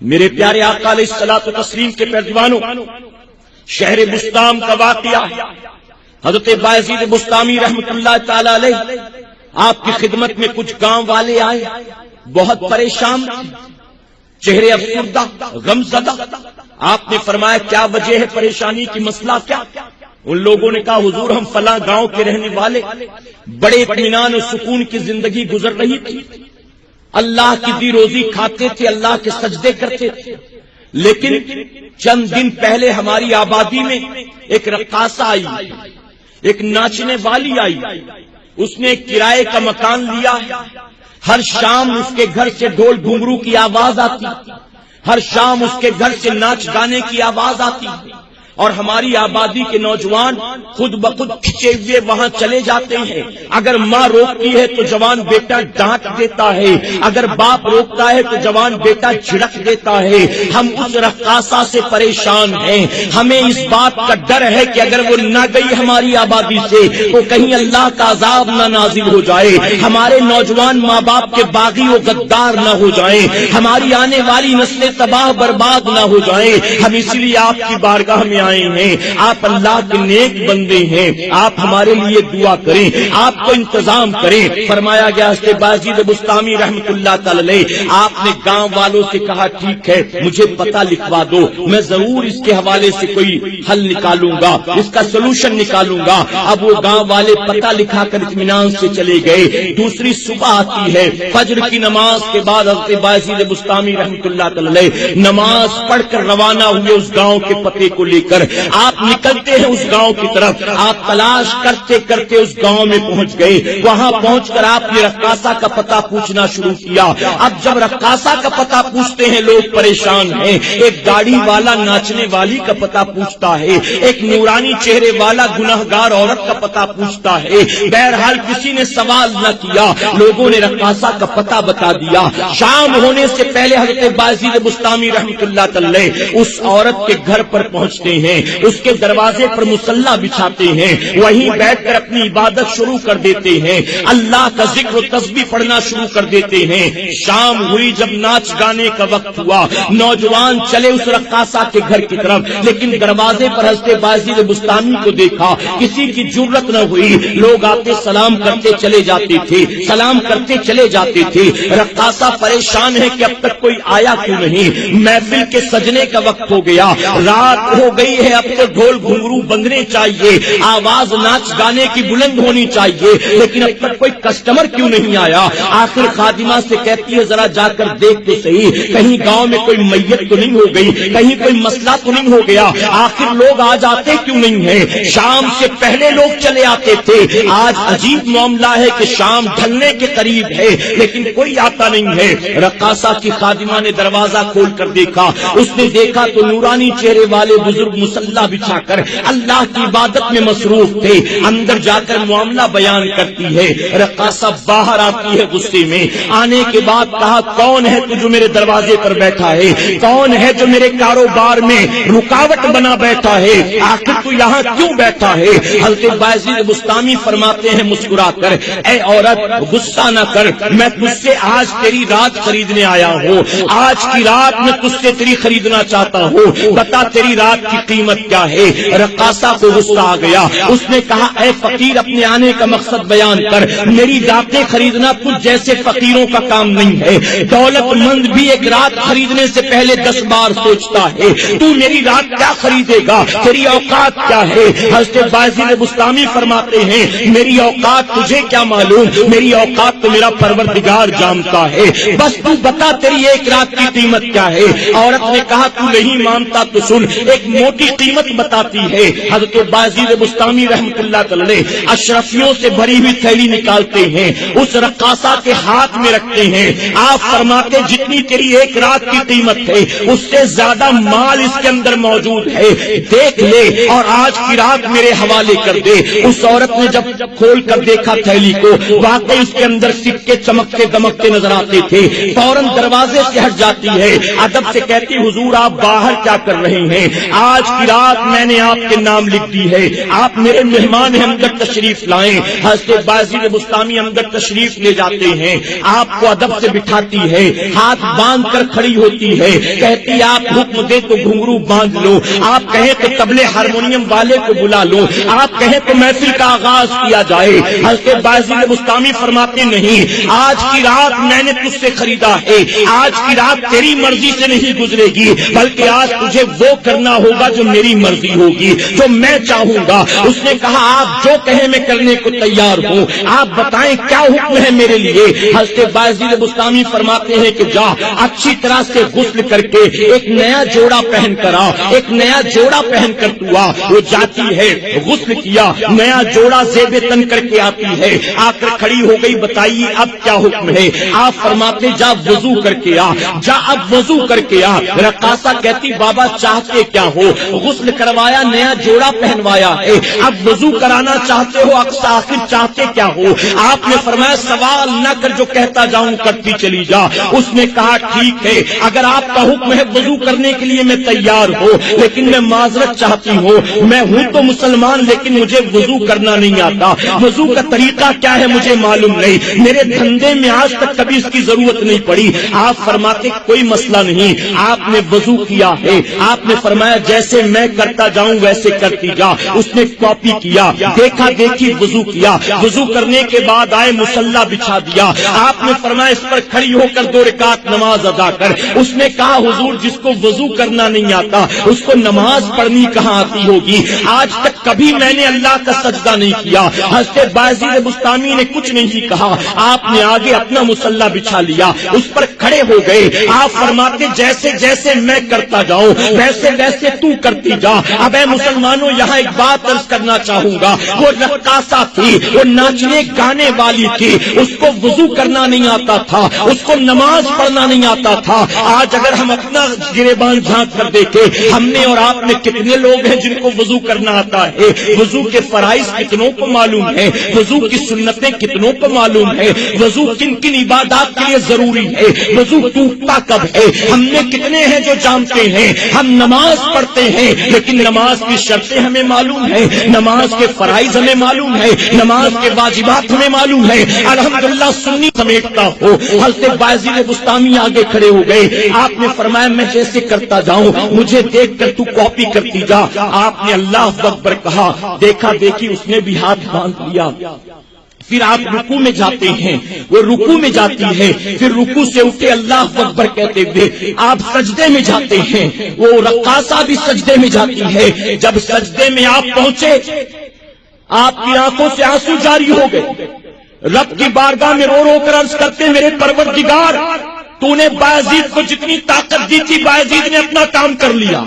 میرے پیارے آقا علیہ الصلوۃ والتسلیم کے پیروانوں، شہر بستام کا واقعہ ہے۔ حضرت بایزید بستامی رحمۃ اللہ تعالی علیہ آپ کی خدمت میں کچھ گاؤں والے آئے، بہت پریشان، چہرے افسردہ، غم زدہ۔ آپ نے فرمایا کیا وجہ ہے پریشانی کی، مسئلہ کیا؟ ان لوگوں نے کہا حضور ہم فلاں گاؤں کے رہنے والے، بڑے اطمینان و سکون کی زندگی گزر رہی تھی، اللہ کی دی روزی کھاتے تھے، اللہ کے سجدے کرتے تھے، لیکن چند دن پہلے ہماری آبادی میں ایک رقاصہ آئی، ایک ناچنے والی آئی، اس نے کرائے کا مکان لیا، ہر شام اس کے گھر سے ڈھول گھنگرو کی آواز آتی، ہر شام اس کے گھر سے ناچ گانے کی آواز آتی، اور ہماری آبادی کے نوجوان خود بخود کھچے ہوئے وہاں چلے جاتے ہیں۔ اگر ماں روکتی ہے تو جوان بیٹا ڈانٹ دیتا ہے، اگر باپ روکتا ہے تو جوان بیٹا جھڑک دیتا ہے۔ ہم اس رقاصہ سے پریشان ہیں، ہمیں اس بات کا ڈر ہے کہ اگر وہ نہ گئی ہماری آبادی سے تو کہیں اللہ کا عذاب نہ نازل ہو جائے، ہمارے نوجوان ماں باپ کے باغی و غدار نہ ہو جائیں، ہماری آنے والی نسلیں تباہ برباد نہ ہو جائیں۔ ہم اسی لیے آپ کی بارگاہ میں آئے ہیں، آپ اللہ کے نیک بندے ہیں، آپ ہمارے لیے دعا کریں، آپ کو انتظام کریں۔ فرمایا گیا حضرت بایزید بستامی رحمۃ اللہ تعالی، آپ نے گاؤں والوں سے کہا ٹھیک ہے مجھے پتہ لکھوا دو، میں ضرور اس کے حوالے سے کوئی حل نکالوں گا، اس کا سولوشن نکالوں گا۔ اب وہ گاؤں والے پتہ لکھا کر اطمینان سے چلے گئے۔ دوسری صبح آتی ہے، فجر کی نماز کے بعد حضرت بایزید بستامی رحمۃ اللہ تعالی نماز پڑھ کر روانہ ہوئے اس گاؤں کے پتے کو لے کر۔ آپ نکلتے ہیں اس گاؤں کی طرف، آپ تلاش کرتے کرتے اس گاؤں میں پہنچ گئے۔ وہاں پہنچ کر آپ نے رقاصہ کا پتہ پوچھنا شروع کیا۔ اب جب رقاصہ کا پتہ پوچھتے ہیں لوگ پریشان ہیں، ایک داڑھی والا ناچنے والی کا پتہ پوچھتا ہے، ایک نورانی چہرے والا گناہگار عورت کا پتہ پوچھتا ہے۔ بہرحال کسی نے سوال نہ کیا، لوگوں نے رقاصہ کا پتہ بتا دیا۔ شام ہونے سے پہلے حضرت بایزید بستامی رحمۃ اللہ تعالی اس عورت کے گھر پر پہنچتے ہیں، اس کے دروازے پر مصلی بچھاتے ہیں، وہیں بیٹھ کر اپنی عبادت شروع کر دیتے ہیں، اللہ کا ذکر و تسبیح پڑھنا شروع کر دیتے ہیں۔ شام ہوئی، جب ناچ گانے کا وقت ہوا، نوجوان چلے اس رقاصہ کے گھر کی طرف، لیکن دروازے پر حضرت بایزید بستامی کو دیکھا، کسی کی جرت نہ ہوئی، لوگ آتے سلام کرتے چلے جاتے تھے، سلام کرتے چلے جاتے تھے۔ رقاصہ پریشان ہے کہ اب تک کوئی آیا کیوں نہیں، محفل کے سجنے کا وقت ہو گیا، رات ہو گئی ہے، اب تو ڈھول گھنگرو بندنے چاہیے، آواز ناچ گانے کی بلند ہونی چاہیے، لیکن اب تک کوئی کسٹمر کیوں نہیں آیا۔ آخر خادمہ سے کہتی ہے ذرا جا کر دیکھ تو صحیح، کہیں گاؤں میں کوئی میت تو نہیں ہو گئی، کہیں کوئی مسئلہ تو نہیں ہو گیا۔ آخر لوگ آ جاتے کیوں نہیں ہیں، شام سے پہلے لوگ چلے آتے تھے، آج عجیب معاملہ ہے کہ شام ڈھلنے کے قریب ہے لیکن کوئی آتا نہیں ہے۔ رقاصہ کی خادمہ نے دروازہ کھول کر دیکھا، اس نے دیکھا تو نورانی چہرے والے بزرگ مصلی بچھا کر اللہ کی عبادت میں مصروف تھے۔ اندر جا کر معاملہ بیان کرتی ہے، رقاصہ باہر آتی ہے غصے میں، آنے کے بعد کہا کون ہے تو جو میرے دروازے پر بیٹھا ہے، کون ہے جو میرے کاروبار میں رکاوٹ بنا بیٹھا ہے، آخر تو یہاں کیوں بیٹھا ہے؟ حضرت بایزید بستامی فرماتے ہیں مسکرا کر، اے عورت غصہ نہ کر، میں تجھ سے آج تیری رات خریدنے آیا ہوں، آج کی رات میں تجھ سے تیری خریدنا چاہتا ہوں، بتا تیری رات کی قیمت کیا ہے؟ رقاصہ کو غصہ آ گیا، اس نے کہا اے فقیر اپنے آنے کا مقصد بیان کر، میری راتیں خریدنا تجھ جیسے فقیروں کا کام نہیں ہے، دولت مند بھی ایک رات خریدنے سے پہلے 10 بار سوچتا ہے، تو میری رات کیا خریدے گا، تیری اوقات کیا ہے؟ حضرت بایزید بستامی فرماتے ہیں میری اوقات تجھے کیا معلوم، میری اوقات تو میرا پروردگار جانتا ہے، بس تو بتا تیری ایک رات کی قیمت کیا ہے؟ عورت نے کہا تو نہیں مانتا تو سن، ایک موٹی قیمت بتاتی ہے۔ حضرت بایزید بستامی رحمۃ اللہ تعالی اشرفیوں سے بھری ہوئی تھیلی نکالتے ہیں، اس رقاصہ کے ہاتھ میں رکھتے ہیں، آپ فرماتے جتنی تیری ایک رات کی قیمت ہے اس سے زیادہ مال اس کے اندر موجود ہے، دیکھ لے اور آج کی رات میرے حوالے کر دے۔ اس عورت نے جب کھول کر دیکھا تھیلی کو، واقعی اس کے اندر سکے چمکتے دمکتے نظر آتے تھے، فوراً دروازے سے ہٹ جاتی ہے، ادب سے کہتی حضور آپ باہر کیا کر رہے ہیں، آج کی رات میں نے آپ کے نام لکھ دی ہے، آپ میرے مہمان ہیں، اندر تشریف لائیں۔ حضرت بایزید بسطامی اندر تشریف لے جاتے ہیں، آپ کو ادب سے بٹھاتی ہے، ہاتھ باندھ کر کھڑی ہوتی ہے، کہتی آپ حکم دے تو گھنگرو باندھ لو، آپ کہیں تو طبلے ہارمونیم والے کو بلا لو، آپ کہیں تو محفل کا آغاز کیا جائے۔ حضرت بایزید بسطامی فرماتے نہیں، آج کی رات میں نے تجھ سے خریدا ہے، آج کی رات تیری مرضی سے نہیں گزرے گی، بلکہ آج تجھے وہ کرنا ہوگا جو میری مرضی ہوگی، جو میں چاہوں گا۔ اس نے کہا آپ جو کہیں میں کرنے کو تیار ہوں، آپ بتائیں کیا حکم ہے میرے لیے۔ حضرت بایزید بسطامی فرماتے ہیں کہ جا اچھی طرح سے غسل کر کے ایک نیا جوڑا پہن کر آ، ایک نیا جوڑا پہن کر تو آ۔ وہ جاتی ہے، غسل کیا، نیا جوڑا زیب تن کر کے آتی ہے، آ کر کھڑی ہو گئی، بتائیے اب کیا حکم ہے۔ آپ فرماتے جا وضو کر کے آ، جا اب وضو کر کے آ۔ رقاصہ کہتی بابا چاہتے کیا ہو؟ غسل کروایا، نیا جوڑا پہنوایا ہے، اب وضو کرانا چاہتے ہو، آخر چاہتے کیا ہو؟ آپ نے فرمایا سوال نہ کر، جو کہتا جاؤں کرتی چلی جا۔ اس نے کہا ٹھیک ہے، اگر آپ کا حکم ہے وضو کرنے کے لیے میں تیار ہوں، لیکن میں معذرت چاہتی ہوں، میں ہوں تو مسلمان لیکن مجھے وضو کرنا نہیں آتا، وضو کا طریقہ کیا ہے مجھے معلوم نہیں، میرے دھندے میں آج تک کبھی اس کی ضرورت نہیں پڑی۔ آپ فرماتے کوئی مسئلہ نہیں، آپ نے وضو کیا ہے، آپ نے فرمایا جیسے میں کرتا جاؤں ویسے کرتی جا۔ اس نے کاپی کیا، دیکھا دیکھی وضو کیا، وضو کرنے کے بعد آئے مصلی بچھا دیا، آپ نے فرمایا اس پر کھڑی ہو کر 2 رکعت نماز ادا کر۔ اس نے کہا حضور جس کو وضو کرنا نہیں آتا اس کو نماز پڑھنی کہاں آتی ہوگی؟ آج تک کبھی میں نے اللہ کا سجدہ نہیں کیا۔ حضرت بایزید بسطامی نے کچھ نہیں کہا، آپ نے آگے اپنا مصلی بچھا لیا، اس پر کھڑے ہو گئے۔ آپ فرماتے جیسے جیسے میں کرتا جاؤں ویسے ویسے تو کرتی جا۔ اب اے مسلمانوں یہاں ایک بات عرض کرنا چاہوں گا، وہ رقاصہ تھی، وہ ناچنے گانے والی تھی، اس کو وضو کرنا نہیں آتا تھا، اس کو نماز پڑھنا نہیں آتا تھا۔ آج اگر ہم اپنا گریبان جھانک کر دیکھیں، ہم نے اور آپ نے کتنے لوگ ہیں جن کو وضو کرنا آتا ہے، وضو کے فرائض کتنوں کو معلوم ہے، وضو کی سنتیں کتنوں کو معلوم ہے، وضو کن کن عبادات کے لیے ضروری ہے، وضو ٹوٹتا کب ہے، ہم نے کتنے ہیں جو جانتے ہیں۔ ہم نماز پڑھتے ہیں لیکن نماز کی شرطیں ہمیں معلوم ہے، نماز کے فرائض ہمیں معلوم ہے، نماز کے واجبات ہمیں معلوم ہے۔ الحمدللہ سنی سمیٹتا ہو۔ حضرت بایزید بسطامی آگے کھڑے ہو گئے، آپ نے فرمایا میں جیسے کرتا جاؤں مجھے دیکھ کر تو کاپی کرتی جا۔ آپ نے اللہ اکبر کہا، دیکھا دیکھی اس نے بھی ہاتھ باندھ لیا۔ پھر آپ رکوع میں جاتے ہیں، وہ رکوع میں جاتی ہے، پھر رکوع سے اٹھے اللہ اکبر کہتے ہوئے آپ سجدے میں جاتے ہیں، وہ رقاصہ بھی سجدے میں جاتی ہے۔ جب سجدے میں آپ پہنچے آپ کی آنکھوں سے آنسو جاری ہو گئے، رب کی بارگاہ میں رو رو کر عرض کرتے میرے پروردگار تو نے بایزید کو جتنی طاقت دی تھی بایزید نے اپنا کام کر لیا،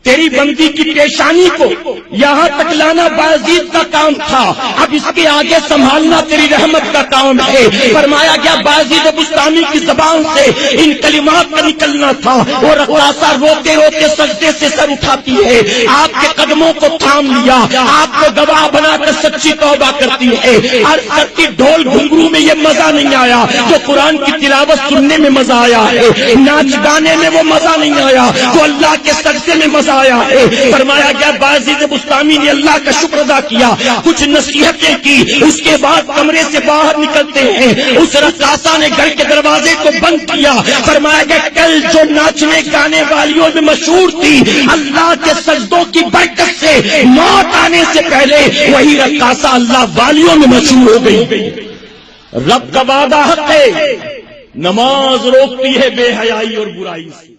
تیری بندی کی پیشانی کو یہاں تک لانا بایزید کا کام تھا، اب اس کے آگے سنبھالنا تیری رحمت کا کام ہے۔ فرمایا گیا بایزید بسطامی کی زبان سے ان کلمات کا نکلنا تھا، وہ رقاصہ روتے روتے سجدے سے سر اٹھاتی ہے، آپ کے قدموں کو تھام لیا، آپ کو گواہ بنا کر سچی توبہ کرتی ہے، عرض کرتی ڈھول گھنگرو میں یہ مزہ نہیں آیا جو قرآن کی تلاوت سننے میں مزہ آیا ہے، ناچ گانے میں وہ مزہ نہیں آیا جو اللہ کے سجدے میں مزہ آیا ہے۔ فرمایا گیا بایزید بسطامی نے اللہ کا شکر ادا کیا، کچھ نصیحتیں کی، اس کے بعد کمرے سے باہر نکلتے ہیں، اس رقاصہ نے گھر کے دروازے کو بند کیا۔ فرمایا گیا کل جو ناچنے گانے والیوں میں مشہور تھی اللہ کے سجدوں کی برکت سے موت آنے سے پہلے وہی رقاصہ اللہ والیوں میں مشہور ہو گئی۔ رب کا وعدہ حق ہے، نماز روکتی ہے بے حیائی اور برائی سے۔